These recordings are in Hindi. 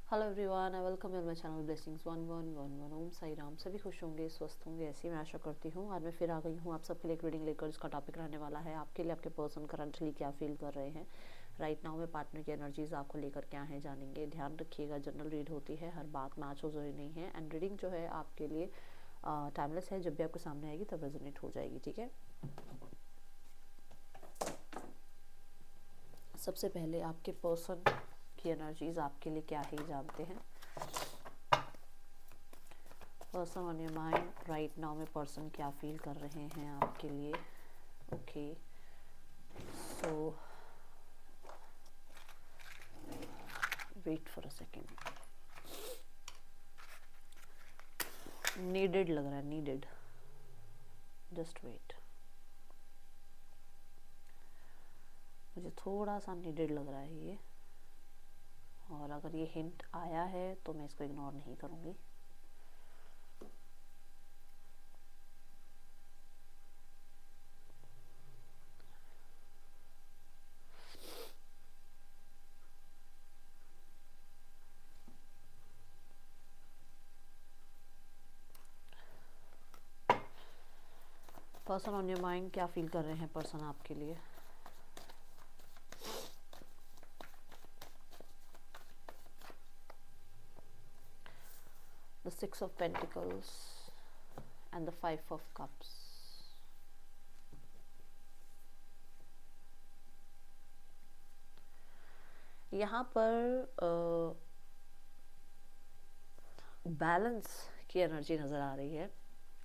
Hello everyone, I welcome you my channel blessings 1111। ओम साई राम। सभी खुश होंगे, स्वस्थ होंगे, ऐसी मैं आशा करती हूँ। आज मैं फिर आ गई हूँ आप सबके लिए एक रीडिंग लेकर। इसका टॉपिक रहने वाला है आपके लिए आपके पर्सन करंटली क्या फील कर रहे हैं राइट नाउ में। पार्टनर की एनर्जीज आपको लेकर क्या है जानेंगे। ध्यान रखिएगा, जनरल रीड होती है, हर बात मैच हो जरूरी नहीं है। एंड रीडिंग जो है आपके लिए टाइमलेस है, जब भी आपके सामने आएगी तब रेजोनेट हो जाएगी, ठीक है। सबसे पहले आपके पर्सन की एनर्जीज आपके लिए क्या है जानते हैं। Person on your mind right now में पर्सन क्या फील कर रहे हैं आपके लिए। Okay, so wait for a second. Needed लग रहा है, नीडेड, जस्ट वेट। मुझे थोड़ा सा नीडेड लग रहा है ये, और अगर ये हिंट आया है तो मैं इसको इग्नोर नहीं करूँगी। पर्सन ऑन योर माइंड क्या फील कर रहे हैं पर्सन आपके लिए। The 6 of pentacles and the 5 of cups. यहाँ पर बैलेंस की एनर्जी नज़र आ रही है,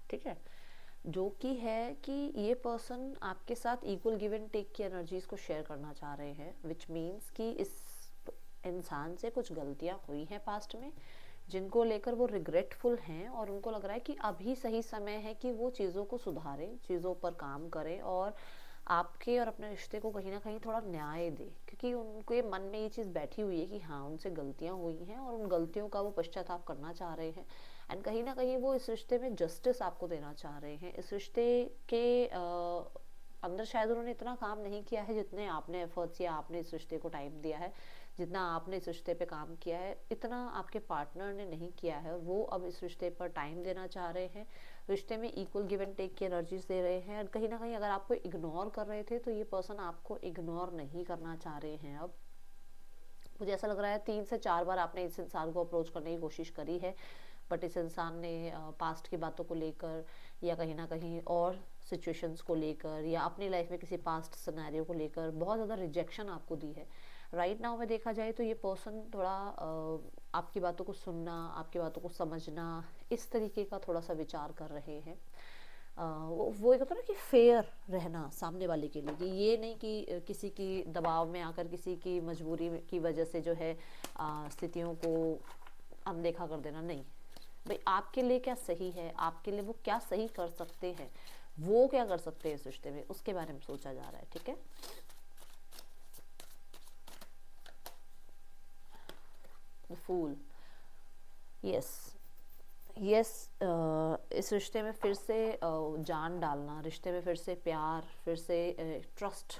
ठीक है, जो कि है कि ये पर्सन आपके साथ इक्वल गिव एंड टेक की एनर्जीज को शेयर करना चाह रहे हैं, विच मीन्स कि इस इंसान से कुछ गलतियां हुई हैं पास्ट में जिनको लेकर वो रिग्रेटफुल हैं, और उनको लग रहा है कि अभी सही समय है कि वो चीज़ों को सुधारें, चीज़ों पर काम करें और आपके और अपने रिश्ते को कहीं ना कहीं थोड़ा न्याय दे, क्योंकि उनके मन में ये चीज़ बैठी हुई है कि हाँ उनसे गलतियां हुई हैं और उन गलतियों का वो पश्चाताप करना चाह रहे हैं। एंड कहीं ना कहीं वो इस रिश्ते में जस्टिस आपको देना चाह रहे हैं। इस रिश्ते के अंदर शायद उन्होंने इतना काम नहीं किया है जितने आपने एफर्ट्स या आपने इस रिश्ते को टाइम दिया है, जितना आपने इस रिश्ते पे काम किया है इतना आपके पार्टनर ने नहीं किया है, और वो अब इस रिश्ते पर टाइम देना चाह रहे हैं। रिश्ते में इक्वल गिव एंड टेक की एनर्जीज दे रहे हैं, और कहीं ना कहीं अगर आपको इग्नोर कर रहे थे तो ये पर्सन आपको इग्नोर नहीं करना चाह रहे हैं। अब मुझे ऐसा लग रहा है 3 से 4 बार आपने इस इंसान को अप्रोच करने की कोशिश करी है, बट इस इंसान ने पास्ट की बातों को लेकर या कहीं ना कहीं और सिचुएशंस को लेकर या अपनी लाइफ में किसी पास्ट सिनेरियो को लेकर बहुत ज़्यादा रिजेक्शन आपको दी है। राइट नाउ में देखा जाए तो ये पर्सन थोड़ा आपकी बातों को सुनना, आपकी बातों को समझना, इस तरीके का थोड़ा सा विचार कर रहे हैं। वो एक होता है ना कि फेयर रहना सामने वाले के लिए, कि ये नहीं कि किसी की दबाव में आकर, किसी की मजबूरी की वजह से जो है स्थितियों को अनदेखा कर देना। नहीं भाई, आपके लिए क्या सही है, आपके लिए वो क्या सही कर सकते हैं, वो क्या कर सकते हैं इस रिश्ते में, उसके बारे में सोचा जा रहा है, ठीक है। The fool, yes yes. इस रिश्ते में फिर से जान डालना, रिश्ते में फिर से प्यार, फिर से ट्रस्ट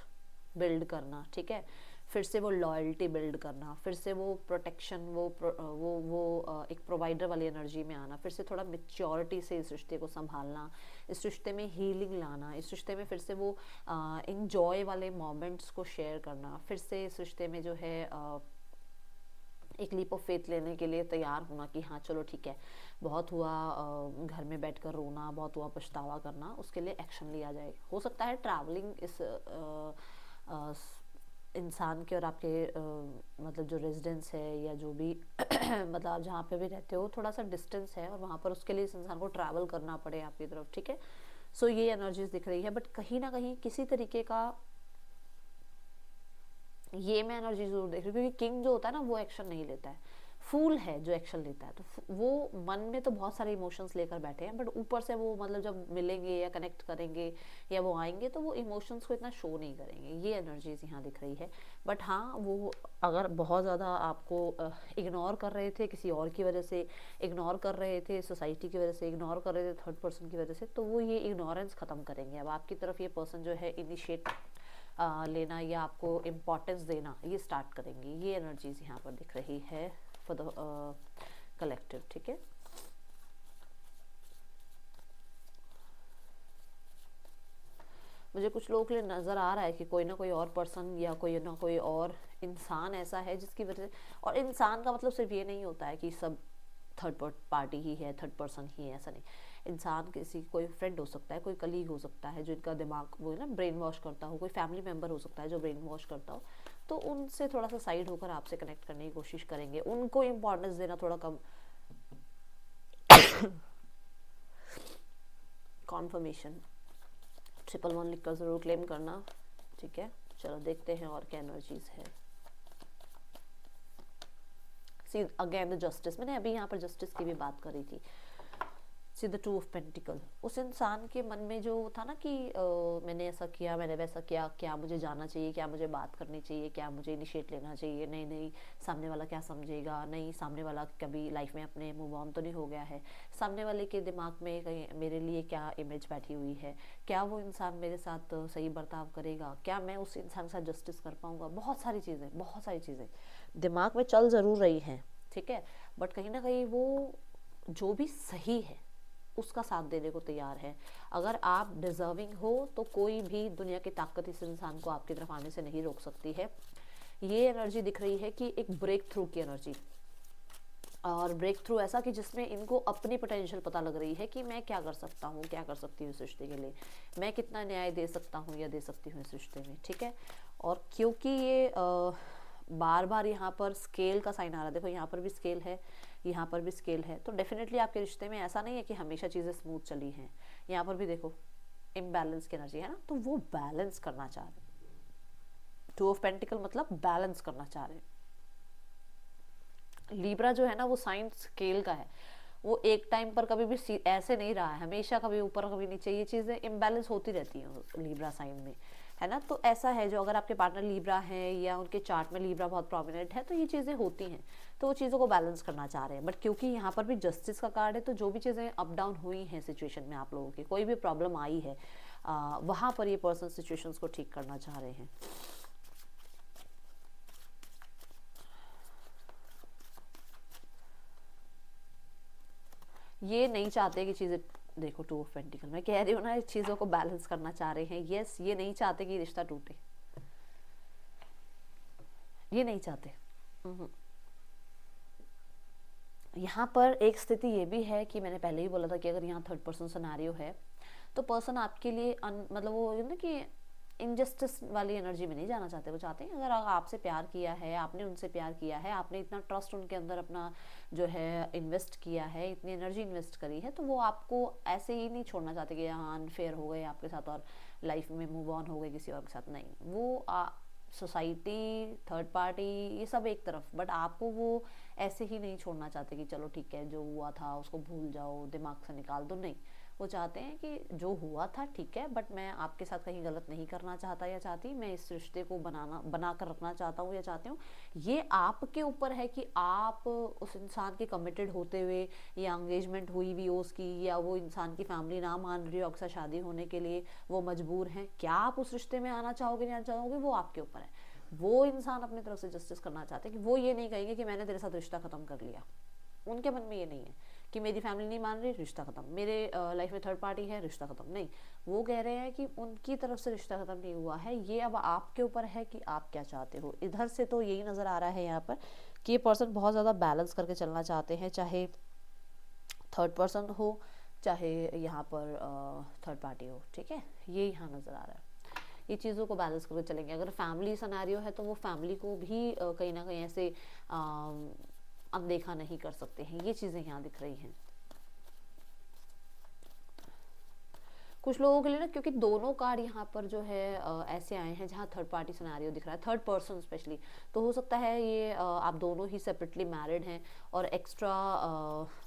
बिल्ड करना, ठीक है, फिर से वो लॉयल्टी बिल्ड करना, फिर से वो प्रोटेक्शन, वो एक प्रोवाइडर वाली एनर्जी में आना, फिर से थोड़ा मेच्योरिटी से इस रिश्ते को संभालना, इस रिश्ते में हीलिंग लाना, इस रिश्ते में फिर से वो इंजॉय वाले मोमेंट्स को शेयर करना, फिर से इस रिश्ते में जो है एक लीप ऑफ फेथ लेने के लिए तैयार होना कि हाँ चलो ठीक है, बहुत हुआ घर में बैठकर रोना, बहुत हुआ पछतावा करना, उसके लिए एक्शन लिया जाए। हो सकता है ट्रैवलिंग इस इंसान के और आपके मतलब जो रेजिडेंस है या जो भी मतलब आप जहाँ पे भी रहते हो थोड़ा सा डिस्टेंस है और वहाँ पर उसके लिए इस इंसान को ट्रैवल करना पड़े आपकी तरफ, ठीक है। सो ये एनर्जीज दिख रही है, बट कहीं ना कहीं किसी तरीके का ये मैं एनर्जी जरूर देख रही हूँ, क्योंकि किंग जो होता है ना वो एक्शन नहीं लेता है, फूल है जो एक्शन लेता है। तो वो मन में तो बहुत सारे इमोशंस लेकर बैठे हैं, बट ऊपर से वो मतलब जब मिलेंगे या कनेक्ट करेंगे या वो आएंगे तो वो इमोशंस को इतना शो नहीं करेंगे। ये एनर्जीज यहाँ दिख रही है। बट हाँ, वो अगर बहुत ज़्यादा आपको इग्नोर कर रहे थे किसी और की वजह से, इग्नोर कर रहे थे सोसाइटी की वजह से, इग्नोर कर रहे थे थर्ड पर्सन की वजह से, तो वो ये इग्नोरेंस ख़त्म करेंगे। अब आपकी तरफ ये पर्सन जो है इनिशिएट लेना या आपको इम्पोर्टेंस देना ये स्टार्ट करेंगी। ये एनर्जीज यहाँ पर दिख रही है फॉर द कलेक्टिव, ठीक है। मुझे कुछ लोगों के लिए नज़र आ रहा है कि कोई ना कोई और पर्सन या कोई ना कोई और इंसान ऐसा है जिसकी वजह से, और इंसान का मतलब सिर्फ ये नहीं होता है कि सब थर्ड पार्टी ही है, थर्ड पर्सन ही है, ऐसा नहीं। इंसान किसी, कोई फ्रेंड हो सकता है, कोई कलीग हो सकता है जो इनका दिमाग वो है ना ब्रेन वॉश करता हो, कोई फैमिली मेम्बर हो सकता है जो ब्रेन वॉश करता हो, तो उनसे थोड़ा सा साइड होकर आपसे कनेक्ट करने की कोशिश करेंगे, उनको इम्पोर्टेंस देना थोड़ा कम। कॉन्फर्मेशन 111 लिखकर ज़रूर क्लेम करना, ठीक है। चलो देखते हैं और क्या एनर्जीज है। सी अगेन द जस्टिस, मैंने अभी यहाँ पर जस्टिस की भी बात करी थी। See the two of pentacle, उस इंसान के मन में जो था ना कि मैंने ऐसा किया, मैंने वैसा किया, क्या मुझे जाना चाहिए, क्या मुझे बात करनी चाहिए, क्या मुझे इनिशिएट लेना चाहिए, नहीं नहीं सामने वाला क्या समझेगा, नहीं सामने वाला कभी लाइफ में अपने मूव ऑन तो नहीं हो गया है, सामने वाले के दिमाग में कहीं मेरे लिए क्या इमेज बैठी हुई है, क्या वो इंसान मेरे साथ सही बर्ताव करेगा, क्या मैं उस इंसान के साथ जस्टिस कर पाऊँगा, बहुत सारी चीज़ें दिमाग में चल ज़रूर रही हैं, ठीक है। बट कहीं ना कहीं वो जो भी सही है उसका साथ देने को तैयार है। अगर आप डिजर्विंग हो तो कोई भी दुनिया की ताकत इस इंसान को आपकी तरफ आने से नहीं रोक सकती है। ये एनर्जी दिख रही है कि एक ब्रेक थ्रू की एनर्जी, और ब्रेक थ्रू ऐसा कि जिसमें इनको अपनी पोटेंशियल पता लग रही है कि मैं क्या कर सकता हूँ, क्या कर सकती हूँ इस रिश्ते के लिए, मैं कितना न्याय दे सकता हूँ या दे सकती हूँ इस रिश्ते में, ठीक है। और क्योंकि ये बार बार यहाँ पर स्केल का साइन आ रहा है, देखो यहाँ पर भी स्केल है, यहाँ पर भी स्केल है, तो डेफिनेटली आपके रिश्ते में ऐसा नहीं है कि हमेशा चीज़ें स्मूथ चली हैं। यहाँ पर भी देखो इम्बैलेंस की एनर्जी है ना, तो वो बैलेंस करना चाह रहे। टू ऑफ पेंटिकल मतलब बैलेंस करना चाह रहे। लीब्रा जो है ना वो साइन स्केल का है, वो एक टाइम पर कभी भी ऐसे नहीं रहा है, हमेशा कभी ऊपर कभी नीचे, ये चीज़ें इम्बैलेंस होती रहती हैं लीब्रा साइन में, है ना। तो ऐसा है, जो अगर आपके पार्टनर लीब्रा है या उनके चार्ट में लीब्रा बहुत प्रोमिनेंट है तो ये चीज़ें होती हैं, तो वो चीज़ों को बैलेंस करना चाह रहे हैं। बट क्योंकि यहाँ पर भी जस्टिस का कार्ड है, तो जो भी चीज़ें अप डाउन हुई हैं सिचुएशन में, आप लोगों की कोई भी प्रॉब्लम आई है, वहाँ पर ये पर्सन सिचुएशंस को ठीक करना चाह रहे हैं। ये नहीं चाहते कि चीज़ें, देखो टू ऑफ पेंटिकल, मैं कह रही हूँ ना, चीज़ों को बैलेंस करना चाह रहे हैं। यस, ये नहीं चाहते कि रिश्ता टूटे, ये नहीं चाहते। यहाँ पर एक स्थिति ये भी है कि मैंने पहले ही बोला था कि अगर यहाँ थर्ड पर्सन सिनेरियो है तो पर्सन आपके लिए मतलब वो ना कि इनजस्टिस वाली एनर्जी में नहीं जाना चाहते। वो चाहते हैं अगर आपसे प्यार किया है, आपने उनसे प्यार किया है, आपने इतना ट्रस्ट उनके अंदर अपना जो है इन्वेस्ट किया है, इतनी एनर्जी इन्वेस्ट करी है, तो वो आपको ऐसे ही नहीं छोड़ना चाहते कि हाँ अनफेयर हो गए आपके साथ और लाइफ में मूव ऑन हो गए किसी और के साथ। नहीं, वो सोसाइटी, थर्ड पार्टी, ये सब एक तरफ, बट आपको वो ऐसे ही नहीं छोड़ना चाहते कि चलो ठीक है जो हुआ था उसको भूल जाओ, दिमाग से निकाल दो। नहीं, वो चाहते हैं कि जो हुआ था ठीक है, बट मैं आपके साथ कहीं गलत नहीं करना चाहता या चाहती, मैं इस रिश्ते को बना कर रखना चाहता हूँ या चाहती हूँ। ये आपके ऊपर है कि आप उस इंसान के कमिटेड होते हुए, या एंगेजमेंट हुई भी हो उसकी, या वो इंसान की फैमिली ना मान रही हो आपके साथ शादी होने के लिए, वो मजबूर हैं, क्या आप उस रिश्ते में आना चाहोगे नहीं आना चाहोगे, वो आपके ऊपर है। वो इंसान अपनी तरफ से जस्टिस करना चाहते हैं कि वो ये नहीं कहेंगे कि मैंने तेरे साथ रिश्ता खत्म कर लिया। उनके मन में ये नहीं है कि मेरी फैमिली नहीं मान रही, रिश्ता खत्म, मेरे लाइफ में थर्ड पार्टी है, रिश्ता खत्म। नहीं, वो कह रहे हैं कि उनकी तरफ से रिश्ता खत्म नहीं हुआ है, ये अब आपके ऊपर है कि आप क्या चाहते हो। इधर से तो यही नज़र आ रहा है यहाँ पर कि ये पर्सन बहुत ज़्यादा बैलेंस करके चलना चाहते हैं, चाहे थर्ड पर्सन हो, चाहे यहाँ पर थर्ड पार्टी हो, ठीक है। ये यहाँ नज़र आ रहा है, ये चीज़ों को बैलेंस करके चलेंगे। अगर फैमिली सिनेरियो है तो वो फैमिली को भी कहीं ना कहीं ऐसे अनदेखा नहीं कर सकते हैं। ये चीज़ें यहाँ दिख रही हैं कुछ लोगों के लिए ना, क्योंकि दोनों कार्ड यहाँ पर जो है ऐसे आए हैं जहाँ थर्ड पार्टी सिनेरियो दिख रहा है, थर्ड पर्सन स्पेशली, तो हो सकता है ये आप दोनों ही सेपरेटली मैरिड हैं और एक्स्ट्रा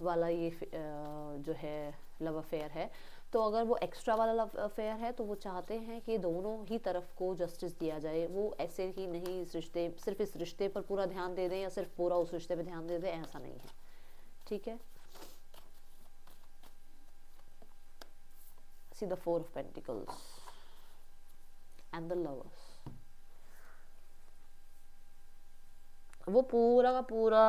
वाला ये जो है लव अफेयर है। तो अगर वो एक्स्ट्रा वाला लव अफेयर है तो वो चाहते हैं कि दोनों ही तरफ को जस्टिस दिया जाए। वो ऐसे ही नहीं इस रिश्ते, सिर्फ इस रिश्ते पर पूरा ध्यान दे दें या सिर्फ पूरा उस रिश्ते पर ध्यान दे दें, ऐसा नहीं है, ठीक है। See the Four of Pentacles and the Lovers, वो पूरा का पूरा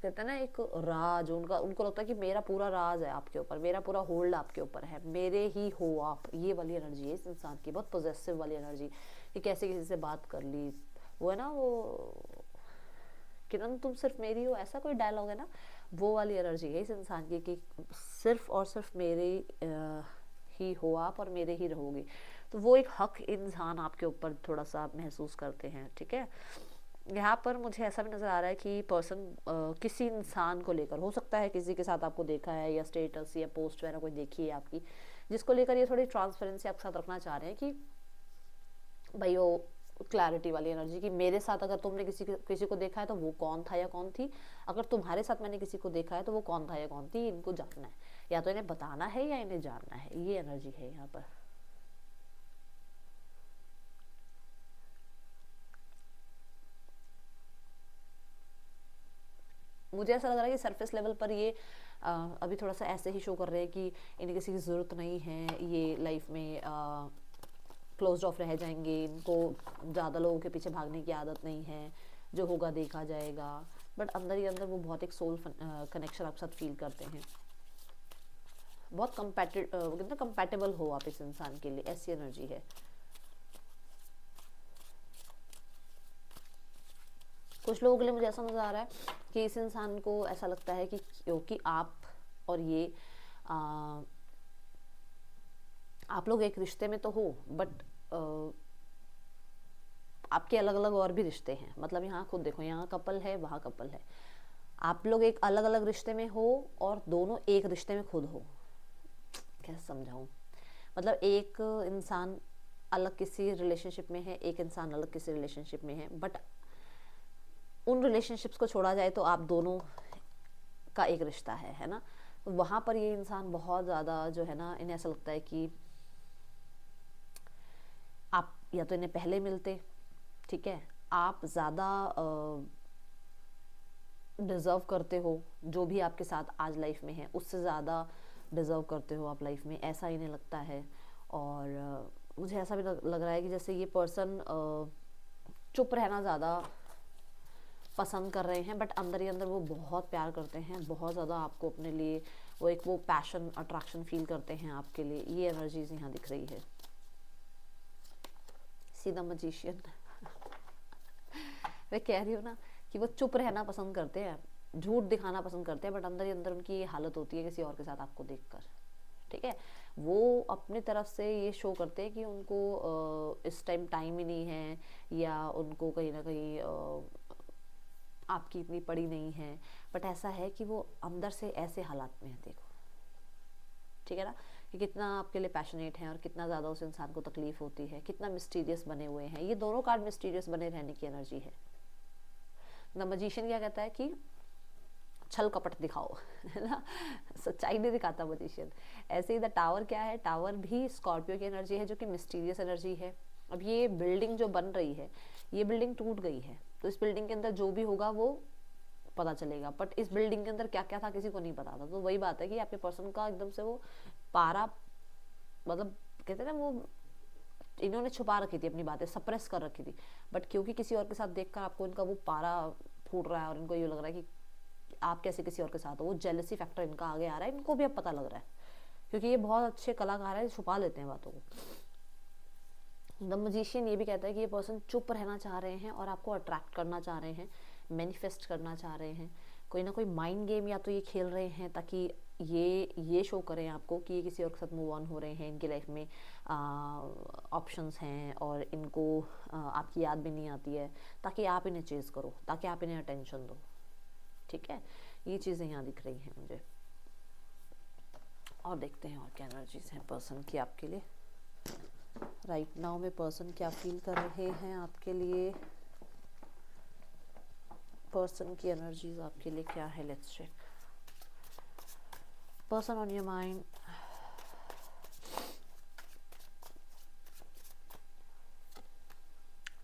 कहते हैं ना एक राज, उनका उनको लगता है कि मेरा पूरा राज है आपके ऊपर, मेरा पूरा होल्ड आपके ऊपर है, मेरे ही हो आप, ये वाली एनर्जी है इस इंसान की, बहुत पॉजेसिव वाली एनर्जी कि कैसे किसी से बात कर ली। वो है ना वो किरण तुम सिर्फ मेरी हो, ऐसा कोई डायलॉग है ना, वो वाली एनर्जी है इस इंसान की कि सिर्फ और सिर्फ मेरे ही हो आप और मेरे ही रहोगे। तो वो एक हक इंसान आपके ऊपर थोड़ा सा महसूस करते हैं, ठीक है। यहाँ पर मुझे ऐसा भी नज़र आ रहा है कि पर्सन किसी इंसान को लेकर, हो सकता है किसी के साथ आपको देखा है या स्टेटस या पोस्ट वगैरह कोई देखी है आपकी, जिसको लेकर ये थोड़ी ट्रांसपेरेंसी आपके साथ रखना चाह रहे हैं कि भाई वो क्लैरिटी वाली एनर्जी कि मेरे साथ अगर तुमने किसी को देखा है तो वो कौन था या कौन थी, अगर तुम्हारे साथ मैंने किसी को देखा है तो वो कौन था या कौन थी, इनको जानना है, या तो इन्हें बताना है या इन्हें जानना है, ये एनर्जी है यहाँ पर। मुझे ऐसा लग रहा है कि सरफेस लेवल पर ये अभी थोड़ा सा ऐसे ही शो कर रहे हैं कि इन्हें किसी की ज़रूरत नहीं है, ये लाइफ में क्लोज ऑफ रह जाएंगे, इनको ज़्यादा लोगों के पीछे भागने की आदत नहीं है, जो होगा देखा जाएगा। बट अंदर ही अंदर वो बहुत एक सोल कनेक्शन आपके साथ फील करते हैं, बहुत कितना कंपैटिबल हो आप इस इंसान के लिए, ऐसी एनर्जी है। कुछ लोगों के लिए मुझे ऐसा नज़र आ रहा है कि इस इंसान को ऐसा लगता है कि क्योंकि आप और ये आप लोग एक रिश्ते में तो हो, बट आपके अलग अलग और भी रिश्ते हैं। मतलब यहाँ खुद देखो, यहाँ कपल है, वहाँ कपल है, आप लोग एक अलग अलग रिश्ते में हो और दोनों एक रिश्ते में खुद हो। कैसे समझाऊँ, मतलब एक इंसान अलग किसी रिलेशनशिप में है, एक इंसान अलग किसी रिलेशनशिप में है, बट उन रिलेशनशिप्स को छोड़ा जाए तो आप दोनों का एक रिश्ता है ना। तो वहाँ पर ये इंसान बहुत ज़्यादा जो है ना, इन्हें ऐसा लगता है कि आप या तो इन्हें पहले मिलते, ठीक है, आप ज़्यादा डिज़र्व करते हो, जो भी आपके साथ आज लाइफ में है उससे ज़्यादा डिज़र्व करते हो आप लाइफ में, ऐसा इन्हें लगता है। और मुझे ऐसा भी लग रहा है कि जैसे ये पर्सन चुप रहना ज़्यादा पसंद कर रहे हैं, बट अंदर ही अंदर वो बहुत प्यार करते हैं, बहुत ज़्यादा आपको अपने लिए, वो एक वो पैशन अट्रैक्शन फील करते हैं आपके लिए। ये एनर्जीज यहाँ दिख रही है। सीधा मजिशियन मैं कह रही हूँ ना कि वो चुप रहना पसंद करते हैं, झूठ दिखाना पसंद करते हैं, बट अंदर ही अंदर उनकी ये हालत होती है किसी और के साथ आपको देखकर, ठीक है। वो अपनी तरफ से ये शो करते हैं कि उनको इस टाइम टाइम ही नहीं है, या उनको कहीं ना कहीं आपकी इतनी पड़ी नहीं है, बट ऐसा है कि वो अंदर से ऐसे हालात में है, देखो, ठीक है ना, कि कितना आपके लिए पैशनेट है और कितना ज़्यादा उस इंसान को तकलीफ होती है, कितना मिस्टीरियस बने हुए हैं। ये दोनों कार्ड मिस्टीरियस बने रहने की एनर्जी है। द मजिशियन क्या कहता है कि छल कपट दिखाओ है ना, सच्चाई नहीं दिखाता मजिशियन। ऐसे ही द टावर क्या है, टावर भी स्कॉर्पियो की एनर्जी है, जो कि मिस्टीरियस एनर्जी है। अब ये बिल्डिंग जो बन रही है, ये बिल्डिंग टूट गई है, तो इस बिल्डिंग के अंदर जो भी होगा वो पता चलेगा, बट इस बिल्डिंग के अंदर क्या क्या था किसी को नहीं पता था। तो वही बात है कि आपके पर्सन का एकदम से वो पारा, मतलब कहते हैं ना, वो इन्होंने छुपा रखी थी अपनी बातें, सप्रेस कर रखी थी, बट क्योंकि किसी और के साथ देखकर आपको इनका वो पारा फूट रहा है और इनको ये लग रहा है कि आप कैसे किसी और के साथ हो, वो जेलसी फैक्टर इनका आगे आ रहा है, इनको भी अब पता लग रहा है, क्योंकि ये बहुत अच्छे कलाकार है, छुपा लेते हैं बातों को। द मजिशियन ये भी कहता है कि ये पर्सन चुप रहना चाह रहे हैं और आपको अट्रैक्ट करना चाह रहे हैं, मैनिफेस्ट करना चाह रहे हैं, कोई ना कोई माइंड गेम या तो ये खेल रहे हैं ताकि ये शो करें आपको कि ये किसी और के साथ मूव ऑन हो रहे हैं, इनकी लाइफ में ऑप्शंस हैं और इनको आपकी याद भी नहीं आती है, ताकि आप इन्हें चेज़ करो, ताकि आप इन्हें अटेंशन दो, ठीक है। ये चीज़ें यहाँ दिख रही हैं मुझे। और देखते हैं और क्या एनर्जीज हैं पर्सन की आपके लिए राइट नाउ में। पर्सन क्या फील कर रहे हैं आपके लिए, पर्सन की एनर्जीज आपके लिए क्या है, let's check. Person on your mind,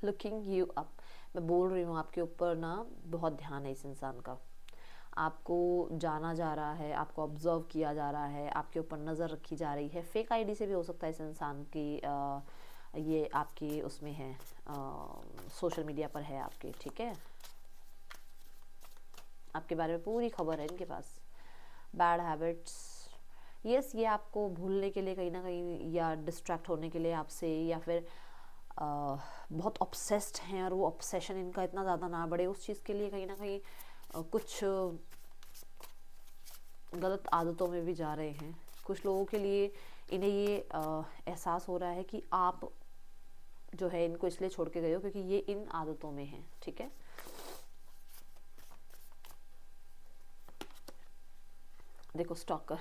looking you up. मैं बोल रही हूँ आपके ऊपर ना बहुत ध्यान है इस इंसान का, आपको जाना जा रहा है, आपको ऑब्जर्व किया जा रहा है, आपके ऊपर नज़र रखी जा रही है। फेक आईडी से भी हो सकता है इस इंसान की ये आपकी उसमें है, सोशल मीडिया पर है आपके, ठीक है। आपके बारे में पूरी खबर है इनके पास। बैड हैबिट्स, यस, ये आपको भूलने के लिए कहीं ना कहीं, या डिस्ट्रैक्ट होने के लिए आपसे, या फिर बहुत ऑब्सेस्ड हैं और वो ऑब्सेशन इनका इतना ज़्यादा ना बढ़े उस चीज़ के लिए कहीं ना कहीं कुछ गलत आदतों में भी जा रहे हैं। कुछ लोगों के लिए इन्हें ये एहसास हो रहा है कि आप जो है इनको इसलिए छोड़ के गए हो क्योंकि ये इन आदतों में हैं, ठीक है। देखो स्टॉकर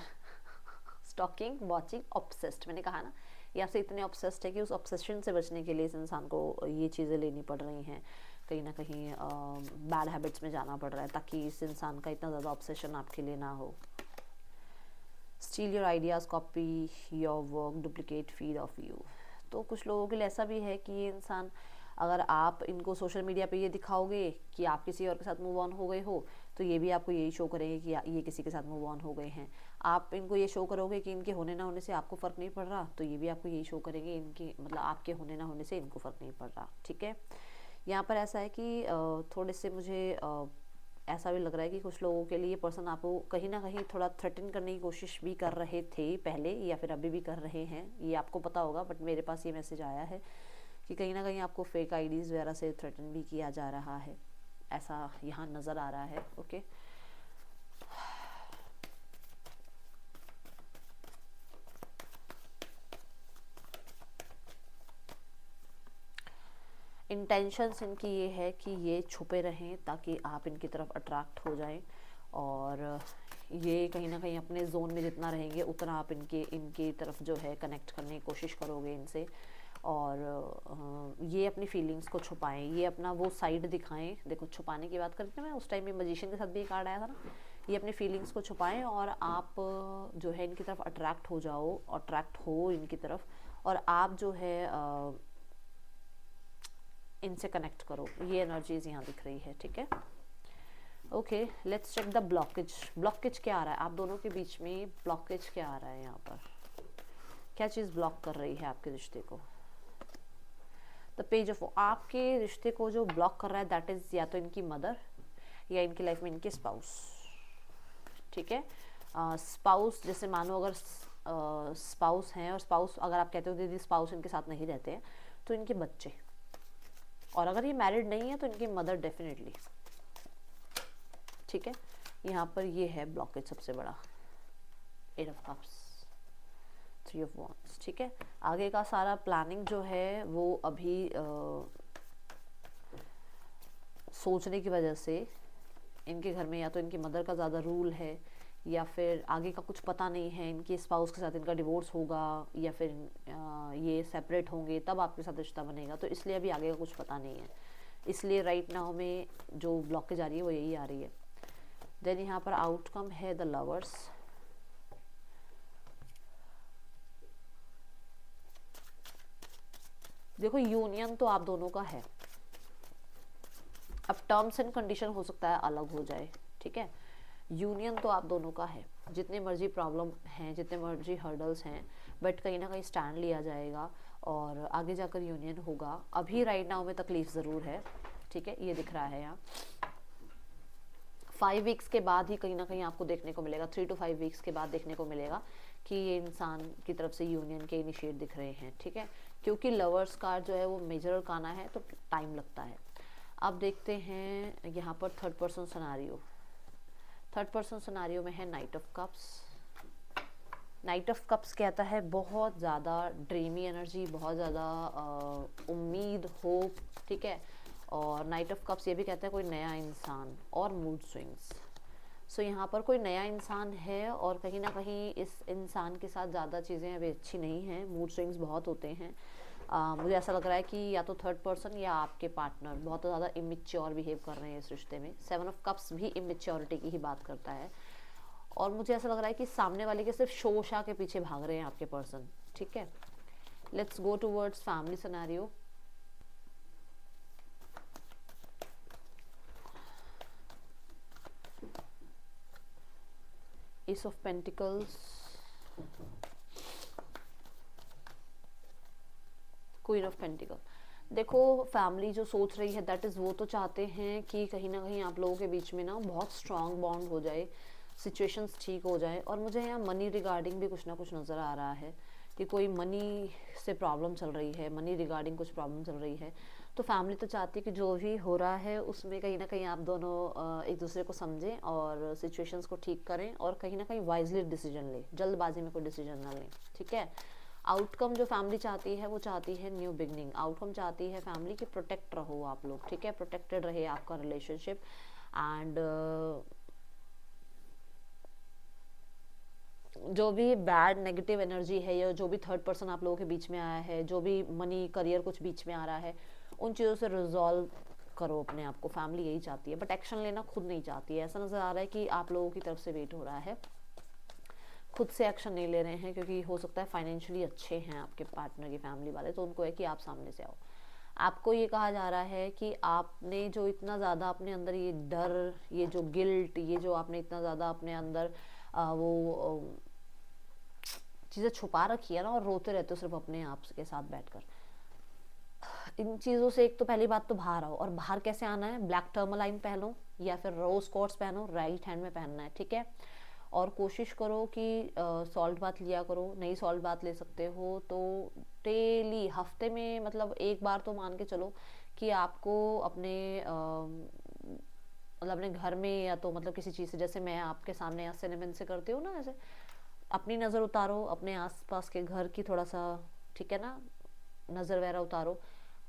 स्टॉकिंग, वॉचिंग, ऑब्सेस्ड, मैंने कहा ना ये आपसे इतने ऑब्सेस्ड है कि उस ऑब्सेशन से बचने के लिए इस इंसान को ये चीज़ें लेनी पड़ रही हैं, कहीं ना कहीं बैड हैबिट्स में जाना पड़ रहा है ताकि इस इंसान का इतना ज़्यादा ऑब्सेशन आपके लिए ना हो। Steel your ideas, copy your work, duplicate feed of you. तो कुछ लोगों के लिए ऐसा भी है कि ये इंसान, अगर आप इनको सोशल मीडिया पे ये दिखाओगे कि आप किसी और के साथ मूव ऑन हो गए हो, तो ये भी आपको यही शो करेंगे कि ये किसी के साथ मूव ऑन हो गए हैं। आप इनको ये शो करोगे कि इनके होने ना होने से आपको फ़र्क नहीं पड़ रहा, तो ये भी आपको यही शो करेंगे इनकी, मतलब आपके होने ना होने से इनको फ़र्क नहीं पड़ रहा, ठीक है। यहाँ पर ऐसा है कि थोड़े से मुझे ऐसा भी लग रहा है कि कुछ लोगों के लिए ये पर्सन आपको कहीं ना कहीं थोड़ा थ्रेटन करने की कोशिश भी कर रहे थे पहले, या फिर अभी भी कर रहे हैं, ये आपको पता होगा। बट मेरे पास ये मैसेज आया है कि कहीं ना कहीं आपको फेक आईडीज़ वगैरह से थ्रेटन भी किया जा रहा है, ऐसा यहाँ नज़र आ रहा है। ओके, इंटेंशंस इनकी ये है कि ये छुपे रहें ताकि आप इनकी तरफ अट्रैक्ट हो जाएं, और ये कहीं ना कहीं अपने जोन में जितना रहेंगे उतना आप इनकी तरफ जो है कनेक्ट करने की कोशिश करोगे इनसे, और ये अपनी फीलिंग्स को छुपाएं, ये अपना वो साइड दिखाएं। देखो छुपाने की बात करते हैं, मैं उस टाइम में मजिशियन के साथ भी एक कार्ड आया था ना, ये अपनी फीलिंग्स को छुपाएं और आप जो है इनकी तरफ अट्रैक्ट हो जाओ, अट्रैक्ट हो इनकी तरफ, और आप जो है इनसे कनेक्ट करो। ये एनर्जीज यहाँ दिख रही है, ठीक है। Okay, let's check the blockage. Blockage क्या आ रहा है आप दोनों के बीच में? ब्लॉकेज क्या आ रहा है यहाँ पर? क्या चीज़ ब्लॉक कर रही है आपके रिश्ते को? द पेज ऑफ, आपके रिश्ते को जो ब्लॉक कर रहा है दैट इज़ या तो इनकी मदर या इनकी लाइफ में इनके स्पाउस, ठीक है। स्पाउस, जैसे मानो अगर स्पाउस हैं, और स्पाउस अगर आप कहते हो दीदी स्पाउस इनके साथ नहीं रहते हैं, तो इनके बच्चे, और अगर ये मैरिड नहीं है तो इनकी मदर डेफिनेटली, ठीक है। यहाँ पर ये है ब्लॉकेज सबसे बड़ा, 8 ऑफ कप्स, 3 ऑफ वॉन्ड्स, ठीक है। आगे का सारा प्लानिंग जो है वो अभी सोचने की वजह से इनके घर में या तो इनकी मदर का ज़्यादा रूल है, या फिर आगे का कुछ पता नहीं है, इनके स्पाउस के साथ इनका डिवोर्स होगा या फिर ये सेपरेट होंगे तब आपके साथ रिश्ता बनेगा, तो इसलिए अभी आगे का कुछ पता नहीं है, इसलिए राइट नाउ में जो ब्लॉकेज आ रही है वो यही आ रही है। देन यहाँ पर आउटकम है द लवर्स। देखो यूनियन तो आप दोनों का है, अब टर्म्स एंड कंडीशन हो सकता है अलग हो जाए, ठीक है। यूनियन तो आप दोनों का है, जितने मर्जी प्रॉब्लम हैं, जितने मर्जी हर्डल्स हैं, बट कहीं ना कहीं स्टैंड लिया जाएगा और आगे जाकर यूनियन होगा। अभी राइट नाउ में तकलीफ ज़रूर है, ठीक है, ये दिख रहा है यहाँ। 5 वीक्स के बाद ही कहीं ना कहीं आपको देखने को मिलेगा, 3 to 5 वीक्स के बाद देखने को मिलेगा कि ये इंसान की तरफ से यूनियन के इनिशिएट दिख रहे हैं, ठीक है, क्योंकि लवर्स कार्ड जो है वो मेजर अरकाना है तो टाइम लगता है। अब देखते हैं यहाँ पर third person scenario. Third person scenario में है night of cups. Night of cups कहता है बहुत ज़्यादा ड्रीमी एनर्जी, बहुत ज़्यादा उम्मीद, होप, ठीक है। और नाइट ऑफ कप्स ये भी कहता है कोई नया इंसान और मूड स्विंग्स। सो यहाँ पर कोई नया इंसान है और कहीं ना कहीं इस इंसान के साथ ज़्यादा चीज़ें अभी अच्छी नहीं हैं, मूड स्विंग्स बहुत होते हैं। मुझे ऐसा लग रहा है कि या तो थर्ड पर्सन या आपके पार्टनर बहुत ज़्यादा इमेच्योर बिहेव कर रहे हैं इस रिश्ते में। 7 ऑफ कप्स भी इमेच्योरिटी की ही बात करता है, और मुझे ऐसा लग रहा है कि सामने वाले के सिर्फ शोशा के पीछे भाग रहे हैं आपके पर्सन, ठीक है। Let's go towards family scenario. S of pentacles, queen of pentacle. देखो फैमिली जो सोच रही है दैट इज़, वो तो चाहते हैं कि कहीं ना कहीं आप लोगों के बीच में ना बहुत स्ट्रांग बॉन्ड हो जाए, सिचुएशंस ठीक हो जाए। और मुझे यहाँ मनी रिगार्डिंग भी कुछ ना कुछ नज़र आ रहा है कि कोई मनी से प्रॉब्लम चल रही है, मनी रिगार्डिंग कुछ प्रॉब्लम चल रही है। तो फैमिली तो चाहती है कि जो भी हो रहा है उसमें कहीं ना कहीं आप दोनों एक दूसरे को समझें और सिचुएशंस को ठीक करें और कहीं ना कहीं वाइजली डिसीजन लें, जल्दबाजी में कोई डिसीजन ना लें, ठीक है। आउटकम जो फैमिली चाहती है वो चाहती है न्यू बिगनिंग, आउटकम चाहती है फैमिली की प्रोटेक्ट रहो आप लोग, ठीक है, प्रोटेक्टेड रहे आपका रिलेशनशिप। एंड जो भी बैड नेगेटिव एनर्जी है या जो भी थर्ड पर्सन आप लोगों के बीच में आया है, जो भी मनी करियर कुछ बीच में आ रहा है, उन चीज़ों से रिजॉल्व करो अपने आप को, फैमिली यही चाहती है। बट एक्शन लेना खुद नहीं चाहती है, ऐसा नज़र आ रहा है कि आप लोगों की तरफ से वेट हो रहा है, खुद से एक्शन नहीं ले रहे हैं, क्योंकि हो सकता है फाइनेंशियली अच्छे हैं आपके पार्टनर की फैमिली वाले, तो उनको है कि आप सामने से आओ। आपको ये कहा जा रहा है कि आपने जो इतना ज़्यादा अपने अंदर ये डर, ये जो गिल्ट, ये जो आपने इतना ज़्यादा अपने अंदर वो चीज़ें छुपा रखी है ना, और रोते रहते हो सिर्फ अपने आप के साथ बैठकर, इन चीज़ों से एक तो पहली बात तो बाहर आओ। और बाहर कैसे आना है, ब्लैक टर्मलाइन पहनो या फिर रोज क्वार्ट्स पहनो, राइट हैंड में पहनना है, ठीक है। और कोशिश करो कि सॉल्ट बाथ लिया करो, नहीं सॉल्ट बाथ ले सकते हो तो डेली, हफ्ते में मतलब एक बार तो मान के चलो कि आपको अपने मतलब अपने घर में या तो मतलब किसी चीज़ से, जैसे मैं आपके सामने यहाँ सिनेमन से करती हूँ ना, ऐसे अपनी नज़र उतारो अपने आसपास के घर की, थोड़ा सा, ठीक है ना, नज़र वगैरह उतारो।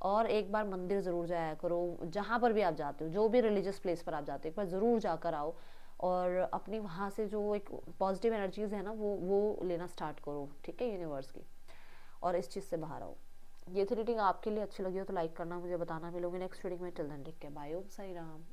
और एक बार मंदिर ज़रूर जाया करो, जहाँ पर भी आप जाते हो, जो भी रिलीजियस प्लेस पर आप जाते हो, एक बार ज़रूर जाकर आओ और अपनी वहाँ से जो एक पॉजिटिव एनर्जीज है ना वो लेना स्टार्ट करो, ठीक है, यूनिवर्स की, और इस चीज़ से बाहर आओ। ये थी रीडिंग, आपके लिए अच्छी लगी हो तो लाइक करना, मुझे बताना। मिलोगे नेक्स्ट रीडिंग में, till then take care, bye, Om Sai Ram.